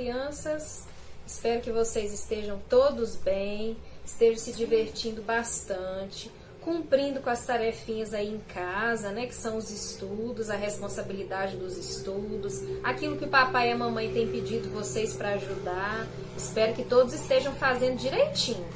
crianças? Espero que vocês estejam todos bem, estejam se divertindo bastante, cumprindo com as tarefinhas aí em casa, né, que são os estudos, a responsabilidade dos estudos, aquilo que o papai e a mamãe têm pedido vocês para ajudar. Espero que todos estejam fazendo direitinho.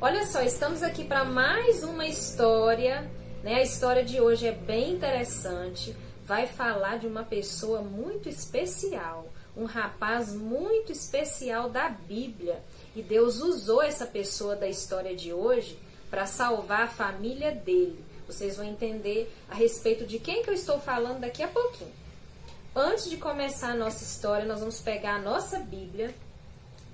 Olha só, estamos aqui para mais uma história, né? A história de hoje é bem interessante, vai falar de uma pessoa muito especial, um rapaz muito especial da Bíblia, e Deus usou essa pessoa da história de hoje para salvar a família dele. Vocês vão entender a respeito de quem que eu estou falando daqui a pouquinho. Antes de começar a nossa história, nós vamos pegar a nossa Bíblia,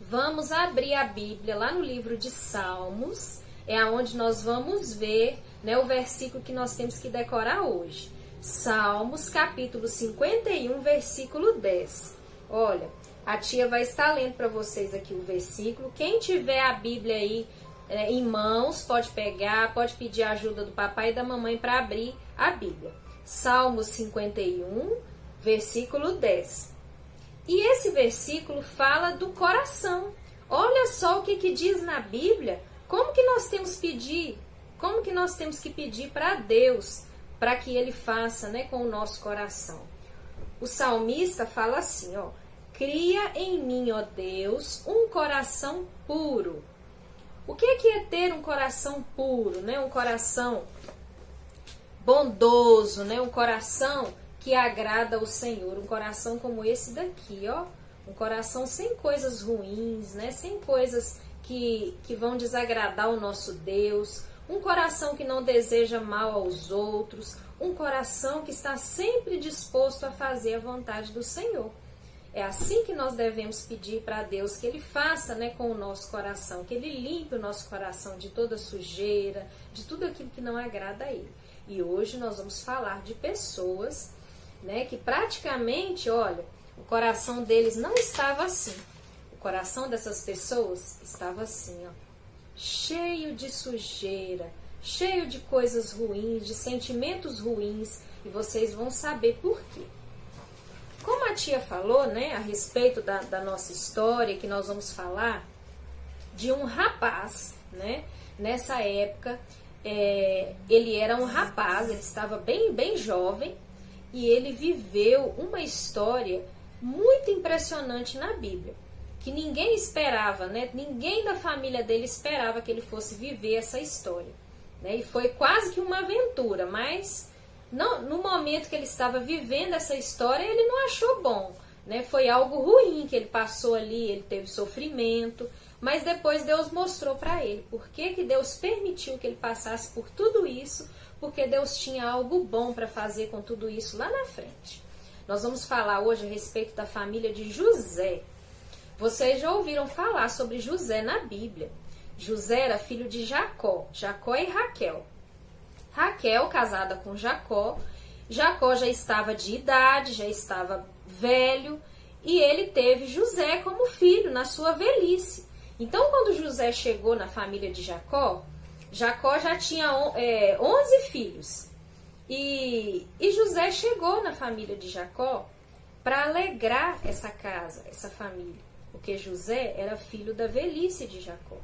vamos abrir a Bíblia lá no livro de Salmos, é aonde nós vamos ver, né, o versículo que nós temos que decorar hoje. Salmos, capítulo 51, versículo 10. Olha, a tia vai estar lendo para vocês aqui o versículo. Quem tiver a Bíblia aí em mãos, pode pegar, pode pedir a ajuda do papai e da mamãe para abrir a Bíblia. Salmos 51, versículo 10. E esse versículo fala do coração. Olha só o que diz na Bíblia. Como que nós temos que pedir para Deus, para que Ele faça, né, com o nosso coração. O salmista fala assim, ó: cria em mim, ó Deus, um coração puro. O que é ter um coração puro, né? Um coração bondoso, né? Um coração que agrada ao Senhor, um coração como esse daqui, ó, um coração sem coisas ruins, né? Sem coisas que vão desagradar o nosso Deus, um coração que não deseja mal aos outros, um coração que está sempre disposto a fazer a vontade do Senhor. É assim que nós devemos pedir para Deus que Ele faça, né, com o nosso coração, que Ele limpe o nosso coração de toda sujeira, de tudo aquilo que não agrada a Ele. E hoje nós vamos falar de pessoas, né, que praticamente, olha, o coração deles não estava assim. O coração dessas pessoas estava assim, ó, cheio de sujeira, cheio de coisas ruins, de sentimentos ruins, e vocês vão saber por quê. Como a tia falou, né, a respeito da nossa história, que nós vamos falar de um rapaz, né, nessa época, ele era um rapaz, ele estava bem jovem, e ele viveu uma história muito impressionante na Bíblia, que ninguém esperava, né? Ninguém da família dele esperava que ele fosse viver essa história, né? E foi quase que uma aventura, mas não, no momento que ele estava vivendo essa história, ele não achou bom, né? Foi algo ruim que ele passou ali, ele teve sofrimento, mas depois Deus mostrou para ele por que Deus permitiu que ele passasse por tudo isso, porque Deus tinha algo bom para fazer com tudo isso lá na frente. Nós vamos falar hoje a respeito da família de José. Vocês já ouviram falar sobre José na Bíblia. José era filho de Jacó e Raquel. Raquel, casada com Jacó, Jacó já estava de idade, já estava velho, e ele teve José como filho na sua velhice. Então, quando José chegou na família de Jacó, Jacó já tinha 11 filhos. E José chegou na família de Jacó para alegrar essa casa, essa família. Porque José era filho da velhice de Jacó.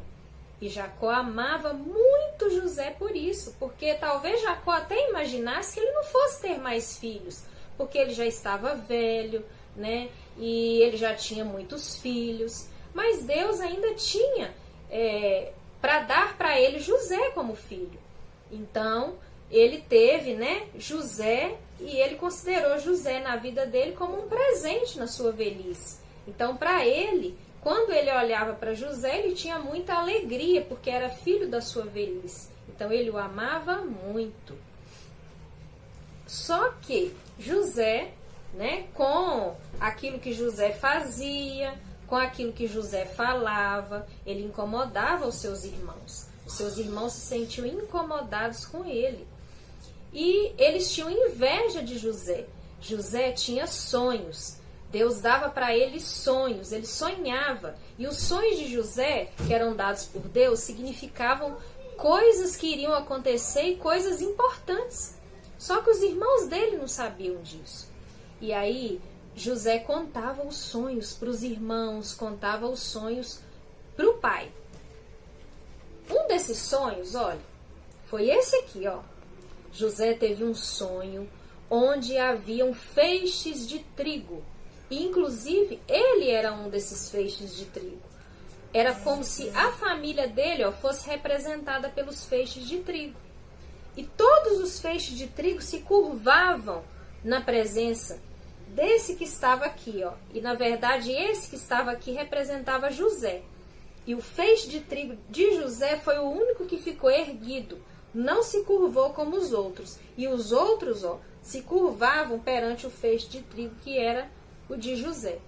E Jacó amava muito José por isso. Porque talvez Jacó até imaginasse que ele não fosse ter mais filhos. Porque ele já estava velho, né? E ele já tinha muitos filhos. Mas Deus ainda tinha para dar para ele José como filho. Então, ele teve, né, José, e ele considerou José na vida dele como um presente na sua velhice. Então, para ele, quando ele olhava para José, ele tinha muita alegria, porque era filho da sua velhice. Então, ele o amava muito. Só que José, né, com aquilo que José fazia, com aquilo que José falava, ele incomodava os seus irmãos. Os seus irmãos se sentiam incomodados com ele. E eles tinham inveja de José. José tinha sonhos. Deus dava para ele sonhos, ele sonhava. E os sonhos de José, que eram dados por Deus, significavam coisas que iriam acontecer e coisas importantes. Só que os irmãos dele não sabiam disso. E aí, José contava os sonhos para os irmãos, contava os sonhos para o pai. Um desses sonhos, olha, foi esse aqui, ó. José teve um sonho onde haviam feixes de trigo. E, inclusive, ele era um desses feixes de trigo. Era como se a família dele, ó, fosse representada pelos feixes de trigo. E todos os feixes de trigo se curvavam na presença desse que estava aqui, ó. E, na verdade, esse que estava aqui representava José. E o feixe de trigo de José foi o único que ficou erguido. Não se curvou como os outros. E os outros, ó, se curvavam perante o feixe de trigo que era o de José.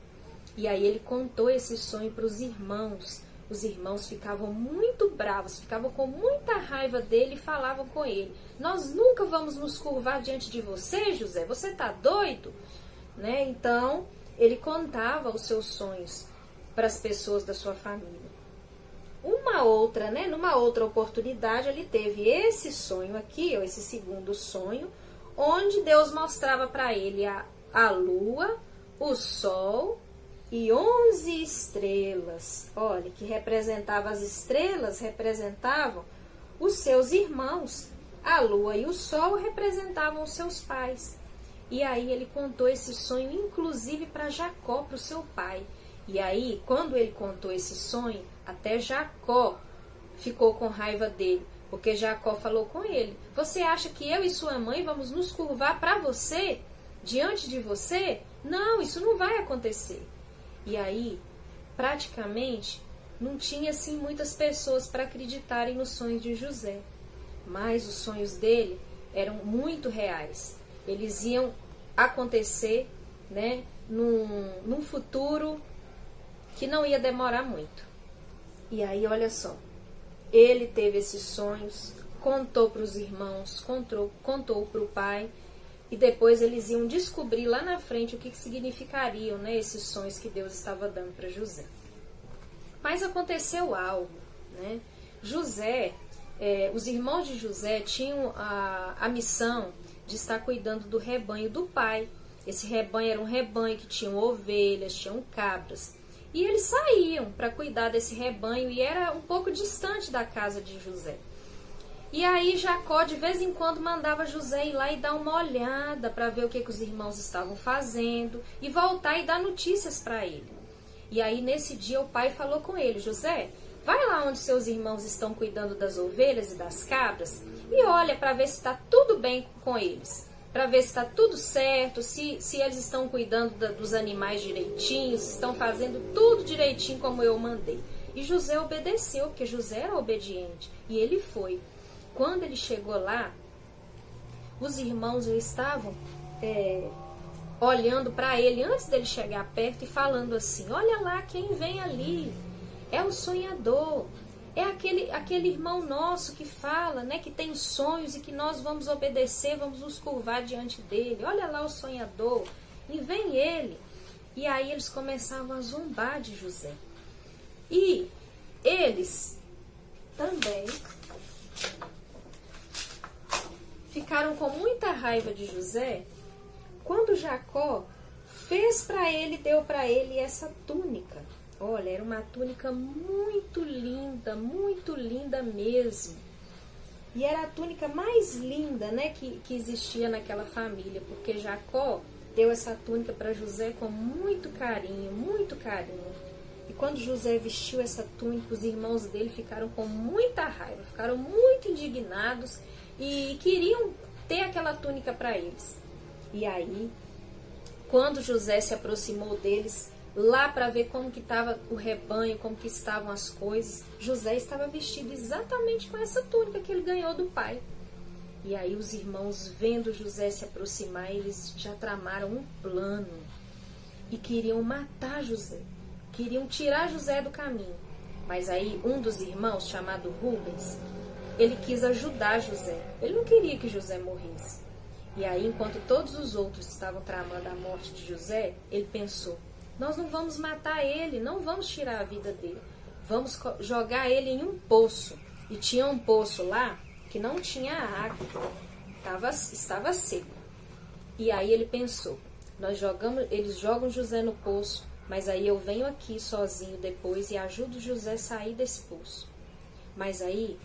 E aí ele contou esse sonho para os irmãos. Os irmãos ficavam muito bravos, ficavam com muita raiva dele e falavam com ele: nós nunca vamos nos curvar diante de você, José, você está doido? Né? Então, ele contava os seus sonhos para as pessoas da sua família. Numa outra oportunidade, ele teve esse sonho aqui, ó, esse segundo sonho, onde Deus mostrava para ele a lua, o sol e 11 estrelas. Olha, que representava as estrelas, representavam os seus irmãos. A lua e o sol representavam os seus pais. E aí ele contou esse sonho, inclusive para Jacó, para o seu pai. E aí, quando ele contou esse sonho, até Jacó ficou com raiva dele, porque Jacó falou com ele: você acha que eu e sua mãe vamos nos curvar para você, diante de você? Não, isso não vai acontecer. E aí, praticamente, não tinha assim muitas pessoas para acreditarem nos sonhos de José. Mas os sonhos dele eram muito reais. Eles iam acontecer, né, num futuro que não ia demorar muito. E aí, olha só, ele teve esses sonhos, contou para os irmãos, contou para o pai, e depois eles iam descobrir lá na frente o que significariam, né, esses sonhos que Deus estava dando para José. Mas aconteceu algo, né? José, os irmãos de José tinham a missão de estar cuidando do rebanho do pai. Esse rebanho era um rebanho que tinha ovelhas, tinham cabras. E eles saíam para cuidar desse rebanho e era um pouco distante da casa de José. E aí Jacó de vez em quando mandava José ir lá e dar uma olhada para ver o que os irmãos estavam fazendo e voltar e dar notícias para ele. E aí nesse dia o pai falou com ele: José, vai lá onde seus irmãos estão cuidando das ovelhas e das cabras e olha para ver se está tudo bem com eles. Para ver se está tudo certo, se eles estão cuidando dos animais direitinho, se estão fazendo tudo direitinho como eu mandei. E José obedeceu, porque José era obediente. E ele foi. Quando ele chegou lá, os irmãos já estavam olhando para ele antes dele chegar perto e falando assim: olha lá quem vem ali, é o sonhador. É aquele irmão nosso que fala, né, que tem sonhos e que nós vamos obedecer, vamos nos curvar diante dele. Olha lá o sonhador, e vem ele. E aí eles começavam a zombar de José. E eles também ficaram com muita raiva de José quando Jacó fez para ele, deu para ele essa túnica. Olha, era uma túnica muito linda mesmo. E era a túnica mais linda, né, que existia naquela família, porque Jacó deu essa túnica para José com muito carinho, muito carinho. E quando José vestiu essa túnica, os irmãos dele ficaram com muita raiva, ficaram muito indignados e queriam ter aquela túnica para eles. E aí, quando José se aproximou deles, lá para ver como que estava o rebanho, como que estavam as coisas, José estava vestido exatamente com essa túnica que ele ganhou do pai. E aí os irmãos, vendo José se aproximar, eles já tramaram um plano e queriam matar José, queriam tirar José do caminho. Mas aí um dos irmãos, chamado Rubens, ele quis ajudar José, ele não queria que José morresse. E aí, enquanto todos os outros estavam tramando a morte de José, ele pensou: nós não vamos matar ele, não vamos tirar a vida dele. Vamos jogar ele em um poço. E tinha um poço lá que não tinha água, estava seco. E aí ele pensou: Eles jogam José no poço, mas aí eu venho aqui sozinho depois e ajudo José a sair desse poço. Mas aí,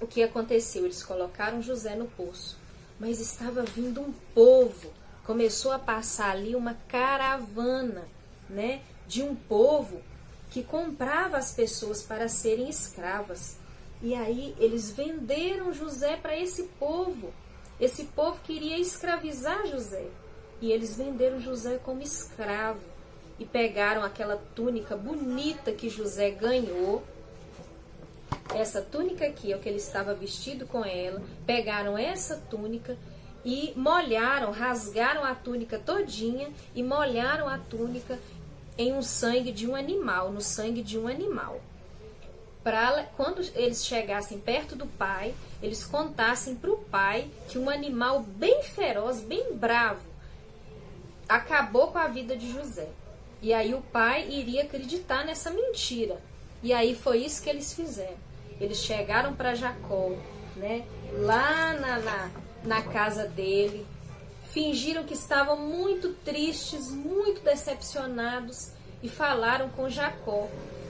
o que aconteceu? Eles colocaram José no poço, mas estava vindo um povo, começou a passar ali uma caravana, né, de um povo que comprava as pessoas para serem escravas. E aí eles venderam José para esse povo. Esse povo queria escravizar José. E eles venderam José como escravo. E pegaram aquela túnica bonita que José ganhou. Essa túnica aqui é o que ele estava vestido com ela. Pegaram essa túnica e molharam, rasgaram a túnica todinha e molharam a túnica em um sangue de um animal, no sangue de um animal. Para quando eles chegassem perto do pai, eles contassem para o pai que um animal bem feroz, bem bravo, acabou com a vida de José. E aí o pai iria acreditar nessa mentira. E aí foi isso que eles fizeram. Eles chegaram para Jacó, né, lá na casa dele, fingiram que estavam muito tristes, muito decepcionados e falaram com Jacó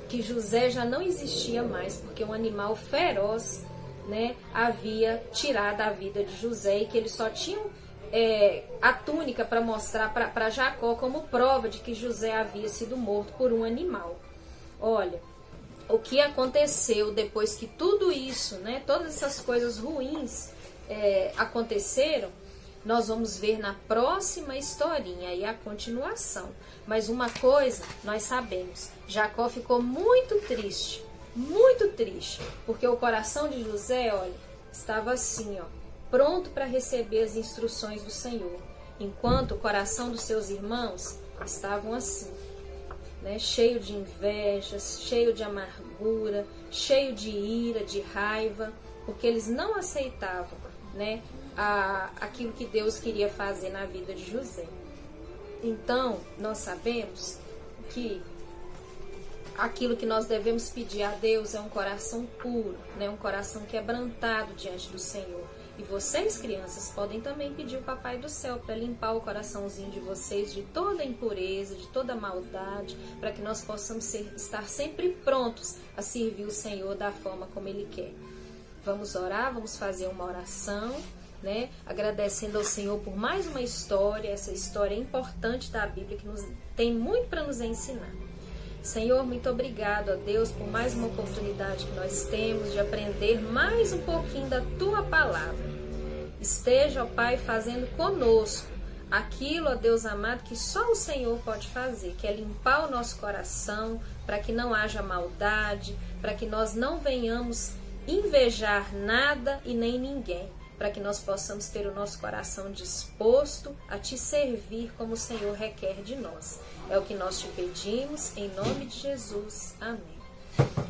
que José já não existia mais, porque um animal feroz, né, havia tirado a vida de José e que eles só tinham a túnica para mostrar para Jacó como prova de que José havia sido morto por um animal. Olha, o que aconteceu depois que tudo isso, né, todas essas coisas ruins aconteceram, nós vamos ver na próxima historinha aí a continuação. Mas uma coisa nós sabemos, Jacó ficou muito triste, porque o coração de José, olha, estava assim, ó, pronto para receber as instruções do Senhor, enquanto o coração dos seus irmãos estavam assim, né, cheio de invejas, cheio de amargura, cheio de ira, de raiva, porque eles não aceitavam, né, aquilo que Deus queria fazer na vida de José. Então, nós sabemos que aquilo que nós devemos pedir a Deus é um coração puro, né? Um coração quebrantado diante do Senhor. E vocês, crianças, podem também pedir o Papai do Céu para limpar o coraçãozinho de vocês de toda impureza, de toda maldade, para que nós possamos estar sempre prontos a servir o Senhor da forma como Ele quer. Vamos orar, vamos fazer uma oração, né? Agradecendo ao Senhor por mais uma história, essa história importante da Bíblia que tem muito para nos ensinar. Senhor, muito obrigado a Deus por mais uma oportunidade que nós temos de aprender mais um pouquinho da Tua Palavra. Esteja, ó Pai, fazendo conosco aquilo, ó Deus amado, que só o Senhor pode fazer, que é limpar o nosso coração, para que não haja maldade, para que nós não venhamos invejar nada e nem ninguém, para que nós possamos ter o nosso coração disposto a Te servir como o Senhor requer de nós. É o que nós Te pedimos, em nome de Jesus. Amém.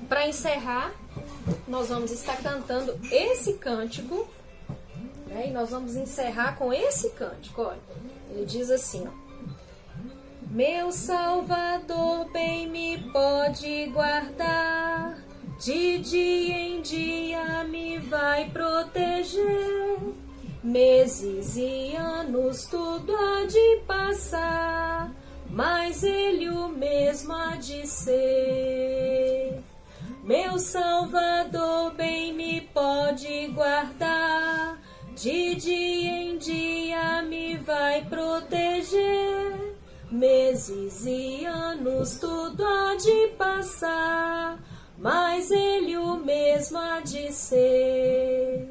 Para encerrar, nós vamos estar cantando esse cântico, né? E nós vamos encerrar com esse cântico. Olha, ele diz assim, ó: Meu Salvador bem me pode guardar, de dia em dia me vai proteger, meses e anos tudo há de passar, mas Ele o mesmo há de ser. Meu Salvador bem me pode guardar, de dia em dia me vai proteger, meses e anos tudo há de passar, mas Ele o mesmo há de ser.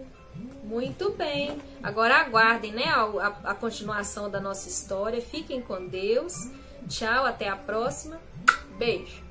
Muito bem. Agora aguardem, né, a continuação da nossa história. Fiquem com Deus. Tchau, até a próxima. Beijo.